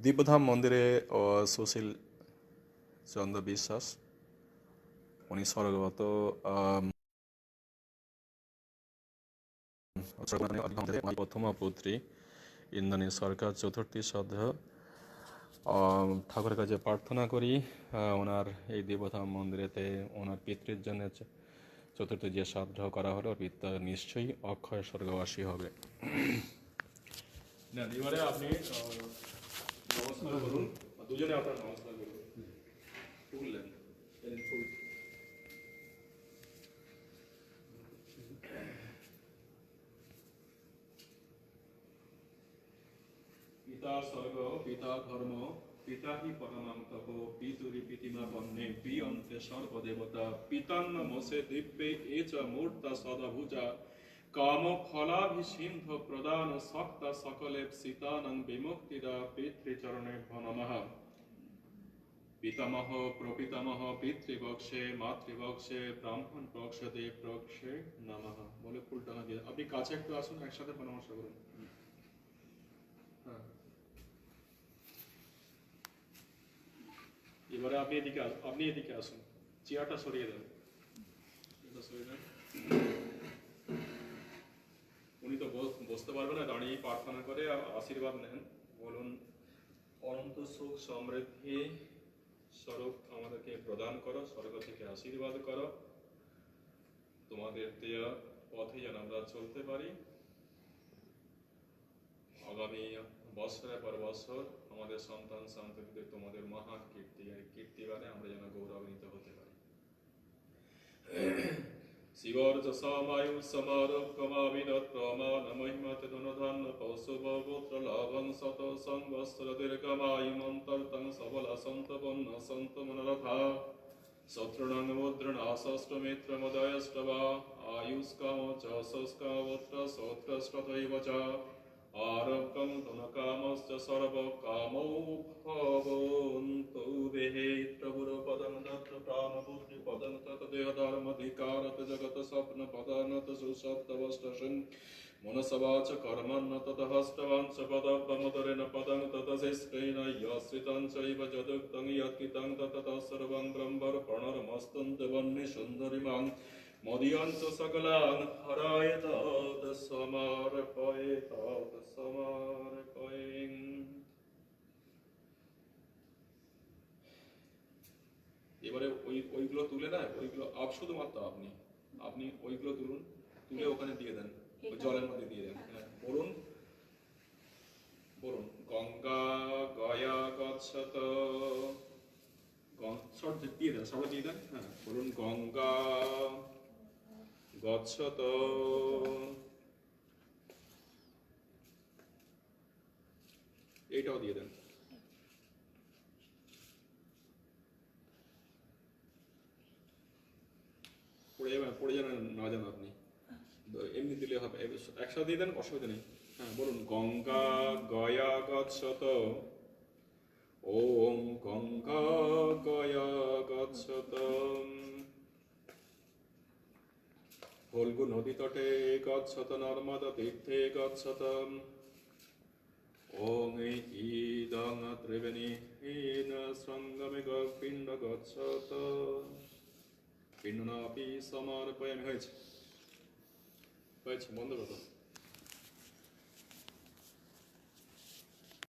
দিব্যধাম মন্দিরে সুশীল চন্দ্র বিশ্বাস উনি স্বর্গগত প্রথম পুত্রী ইন্দ্রাণী সরকার চতুর্থী শ্রাদ্ধ ঠাকুরের কাছে প্রার্থনা করি ওনার এই দিব্যধাম মন্দিরেতে ওনার পিতৃর জন্য চতুর্থী যে শ্রাদ্ধ করা হলো পিতা নিশ্চয়ই অক্ষয় স্বর্গবাসী হবে। না এবারে আপনি নমস্কার করুন, দুজনে আপনার নমস্কার করুন, তুললেন পিতা স্বর্গ পিতা ধর্ম পিতা হি পরমাং তপ পিতুরি পিতিমা বন্যে প্রিয়ন্তে সর্বদেবতা পিতান্ন মোসে দিব্যে এ চ মূর্তা সদাভুজা কাম ফলাভিসিন্ধ প্রদান শক্তা সকলে সীতানং বিমুক্তিদা পিতৃচরণে নমঃ। পিতামহ প্রপিতামহ পিতৃবক্ষে মাতৃবক্ষে ব্রাহ্মণ পক্ষ দেব পক্ষে নমঃ বলে ফুলটানা দিয়ে আপনি কাছে একটু আসুন, একসাথে পরামর্শ করুন। এবারে আপনি এদিকে আসুন, চেয়ারটা সরিয়ে দেন। উনি তো বসতে পারবেন না, দাঁড়িয়ে প্রার্থনা করে আশীর্বাদ নেন। বলুন, অনন্ত সুখ সমৃদ্ধি স্বরূপ আমাদেরকে প্রদান করো, স্বর্গ থেকে আশীর্বাদ করো, তোমাদের দেয়া পথে যেন আমরা চলতে পারি। আগামী বছরের পর বছর আমাদের সন্তান সন্ততিদের তোমাদের মহান কীর্তিগানে আমরা যেন গৌরবান্বিত হতে পারি। শিবর্য সমায়ু সমারোপ কমাবিনত প্রমাণ মহিমত ধনধান পশুপুত্র লবণ শত সংবৎসর দীর্ঘমায়ু মন্তর্তং সবল সন্তপন্ন সন্ত মনোরথা শত্রুণং মুদ্রণ আশস্ত্রমিত্র মদয়ষ্টবা আয়ুষ্কাম চ শস্কামোত্র সৌত্রস্তথৈব চ আরোগ্যং ধনকামশ্চ সর্বকামৌ ভবন্তু দেহে প্রভুর পদং তত্র প্রাণবুদ্ধি পদং তত দেহ ধর্মাধিকারত জগত স্বপ্ন পদানত সুসপ্তবষ্টসং মনসবাচ কর্মণ্য তত হস্তবাঞ্চ পদব্বমদরেণ পদং তত শিষ্টেন ইয়াশ্রিতং চৈব যদুক্তং যৎকৃতং তত তৎসর্বং ব্রহ্মার্পণমস্তন্ত বন্যে সুন্দরিমাং মদিয়াঞ্চ সকলাং হরায় তৎ সমর্পয়ে তৎ সমর্পয়ে। এবারে ওইগুলো তুলে না, ওইগুলো শুধুমাত্র আপনি ওইগুলো তুলুন, তুলে ওখানে দিয়ে দেন, ওই জলের মধ্যে দিয়ে দেন। হ্যাঁ বলুন, গঙ্গা গয়া গচ্ছত দিয়ে দেন, সবাই দিয়ে দেন। হ্যাঁ বলুন, গঙ্গা গচ্ছত এইটাও দিয়ে দেন। পড়ে যান না জান আপনি, এমনি দিলে হবে, একসাথে দিয়ে দেন, অসুবিধা নেই। হ্যাঁ বলুন, গঙ্গা গয়া গচ্ছত ওম গঙ্গা গয়া গচ্ছত ফল্গু নদী তটে গচ্ছত নর্মদা তীর্থে গচ্ছত ওং ইদং ত্রিবেণী হীন সঙ্গমে পিণ্ড গচ্ছত পিণ্ডনাপি সমর্পয়ামি। হয়েছে বন্ধ করো।